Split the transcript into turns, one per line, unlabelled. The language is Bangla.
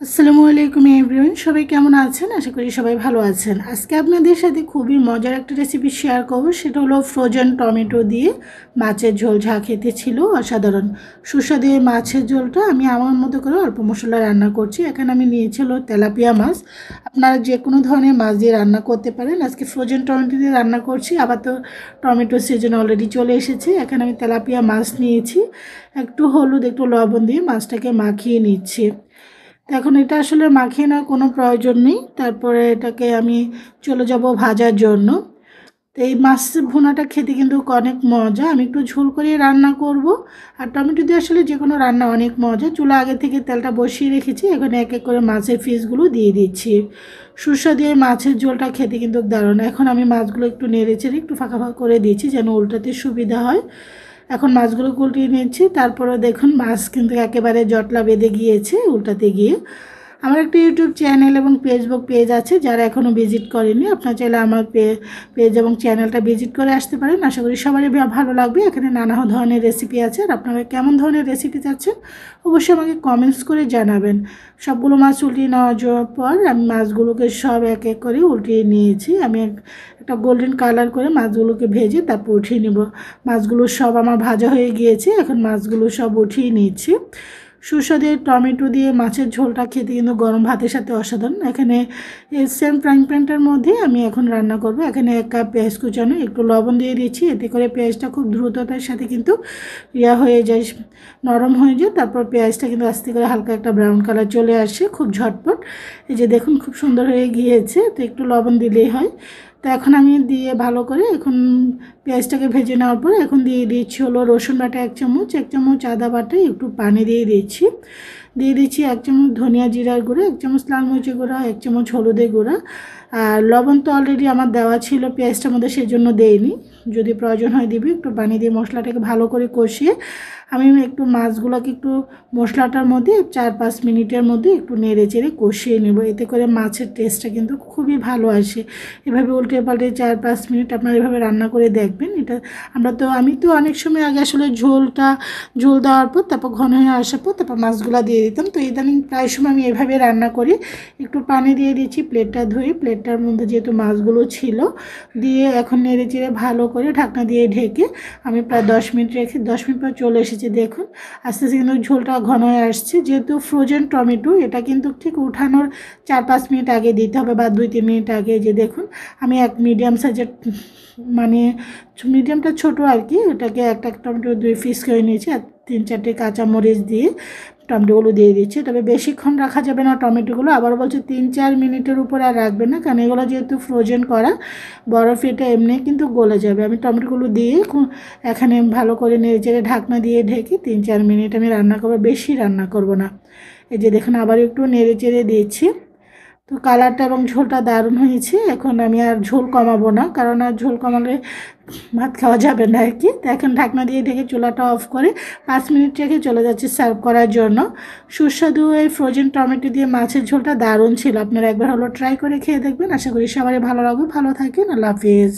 আসসালামু আলাইকুম এভরিওয়ান, সবাই কেমন আছেন? আশা করি সবাই ভালো আছেন। আজকে আপনাদের সাথে খুবই মজার একটা রেসিপি শেয়ার করব। সেটা হলো ফ্রোজেন টমেটো দিয়ে মাছের ঝোল। যা খেতে ছিল অসাধারণ সুস্বাদু এই মাছের ঝোলটা আমি আমার মতো করে অল্প মশলা রান্না করছি। এখানে আমি নিয়েছিল তেলাপিয়া মাছ। আপনারা যে কোনো ধরনের মাছ দিয়ে রান্না করতে পারেন। আজকে ফ্রোজেন টমেটো দিয়ে রান্না করছি। আবার তো টমেটো সিজন অলরেডি চলে এসেছে। এখানে আমি তেলাপিয়া মাছ নিয়েছি। একটু হলুদ, একটু লবণ দিয়ে মাছটাকে মাখিয়ে নিচ্ছি। এখন এটা আসলে মাখিয়ে নেওয়ার কোনো প্রয়োজন নেই। তারপরে এটাকে আমি চলে যাব ভাজার জন্য। তো এই মাছ ভুনাটা খেতে কিন্তু অনেক মজা। আমি একটু ঝোল করে রান্না করব। আর টমেটো দিয়ে আসলে যে কোনো রান্না অনেক মজা। চুলা আগে থেকে তেলটা বসিয়ে রেখেছি। এখানে এক এক করে মাছের পিসগুলো দিয়ে দিচ্ছি। সুস্বাদু এই মাছের ঝোলটা খেতে কিন্তু দারুণ। এখন আমি মাছগুলো একটু নেড়ে চেড়ে একটু ফাঁকা ফাঁকা করে দিয়েছি যেন উল্টাতে সুবিধা হয়। এখন মাছগুলো উল্টিয়ে নিচ্ছি। তারপরে দেখুন মাছ কিন্তু একেবারে জটলা বেঁধে গিয়েছে উল্টাতে গিয়ে। আমার একটা ইউটিউব চ্যানেল এবং ফেসবুক পেজ আছে, যারা এখনও ভিজিট করেনি আপনারা চাইলে আমার পেজ এবং চ্যানেলটা ভিজিট করে আসতে পারেন। আশা করি সবারই ভালো লাগবে। এখানে নানা ধরনের রেসিপি আছে। আর আপনারা কেমন ধরনের রেসিপি চাচ্ছেন অবশ্যই আমাকে কমেন্টস করে জানাবেন। সবগুলো মাছ উল্টিয়ে নেওয়ার পর আমি মাছগুলোকে সব এক এক করে উল্টিয়ে নিয়েছি। আমি একটা গোল্ডেন কালার করে মাছগুলোকে ভেজে তারপর উঠিয়ে নেব। মাছগুলো সব আমার ভাজা হয়ে গিয়েছে। এখন মাছগুলো সব উঠিয়ে নিচ্ছি। সুস্বাদু টমেটো দিয়ে মাছের ঝোলটা খেতে কিন্তু গরম ভাতের সাথে অসাধারণ। এখানে সেম ফ্রাইং প্যানটার মধ্যে আমি এখন রান্না করব। এখানে 1 কাপ পেঁয়াজ কুচানো, একটু লবণ দিয়ে দিচ্ছি। এতে করে পেঁয়াজটা খুব দ্রুততার সাথে কিন্তু হয়ে যায়, নরম হয়ে যায়। তারপর পেঁয়াজটা কিন্তু আস্তে করে হালকা একটা ব্রাউন কালার চলে আসে খুব ঝটপট। এই যে দেখুন খুব সুন্দর হয়ে গিয়েছে। তো একটু লবণ দিলেই হয়। তো এখন আমি দিয়ে ভালো করে এখন পেঁয়াজটাকে ভেজে নেওয়ার পর এখন দিয়ে দিচ্ছি হলো রসুন বাটা 1 চামচ, 1 চামচ আদা বাটা, একটু পানি দিয়ে দিচ্ছি। 1 চামচ ধনিয়া জিরার গুঁড়ো, 1 চামচ লাল মরিচের গুঁড়া, 1 চামচ হলুদের গুঁড়া। আর লবণ তো অলরেডি আমার দেওয়া ছিল পেঁয়াজটার মধ্যে, সেই জন্য দেইনি। যদি প্রয়োজন হয় দিবি। একটু পানি দিয়ে মশলাটাকে ভালো করে কষিয়ে আমি একটু মাছগুলোকে একটু মশলাটার মধ্যে 4-5 মিনিটের মধ্যে একটু নেড়ে চেড়ে কষিয়ে নেব। এতে করে মাছের টেস্টটা কিন্তু খুবই ভালো আসে। এভাবে উল্টে পাল্টে 4-5 মিনিট আপনারা এভাবে রান্না করে দেখবেন। এটা আমি তো অনেক সময় আগে আসলে ঝোল দেওয়ার পর তারপর ঘন হয়ে আসার পর তারপর মাছগুলো দিয়ে দিতাম। তো ইদানিং প্রায় সময় আমি এভাবে রান্না করি। একটু পানি দিয়ে দিচ্ছি, প্লেটটা ধুয়ে প্লেটটার মধ্যে যেহেতু মাছগুলো ছিল দিয়ে এখন নেড়ে চেড়ে ভালো করে ঢাকনা দিয়ে ঢেকে আমি প্রায় 10 মিনিট রেখে 10 মিনিট পর চলে এসেছি। দেখুন আস্তে আস্তে কিন্তু ঝোলটা ঘন হয়ে আসছে। যেহেতু ফ্রোজেন টমেটো, এটা কিন্তু ঠিক উঠানোর 4-5 মিনিট আগে দিতে হবে বা 2-3 মিনিট আগে। যে দেখুন আমি এক মিডিয়াম সাইজের মানে মিডিয়ামটা ছোটো আর কি, ওটাকে একটা টমেটো 2 পিস করে নিয়েছি। আর 3-4টে কাঁচামরিচ দিয়ে টমেটোগুলো দিয়ে দিচ্ছি। তবে বেশিক্ষণ রাখা যাবে না টমেটোগুলো। আবার বলছে 3-4 মিনিটের উপর আর রাখবেন না, কারণ এগুলো যেহেতু ফ্রোজেন করা বরফ, এটা এমনি কিন্তু গলে যাবে। আমি টমেটোগুলো দিয়ে এখানে ভালো করে নেড়েচেড়ে ঢাকনা দিয়ে ঢেকে 3-4 মিনিট আমি রান্না করবো, বেশি রান্না করব না। এই যে দেখুন আবার একটু নেড়েচেড়ে দিচ্ছি। তো কালারটা এবং ঝোলটা দারুণ হয়েছে। এখন আমি আর ঝোল কমাবো না, কারণ আর ঝোল কমালে ভাত খাওয়া যাবে না আর কি। তো এখন ঢাকনা দিয়ে ঢেকে চুলাটা অফ করে 5 মিনিট রেখে চলে যাচ্ছি সার্ভ করার জন্য। সুস্বাদু এই ফ্রোজেন টমেটো দিয়ে মাছের ঝোলটা দারুণ ছিল। আপনারা একবার হলো ট্রাই করে খেয়ে দেখবেন। আশা করি সবারই ভালো লাগবে। ভালো থাকেন। আল্লাহ হাফিজ।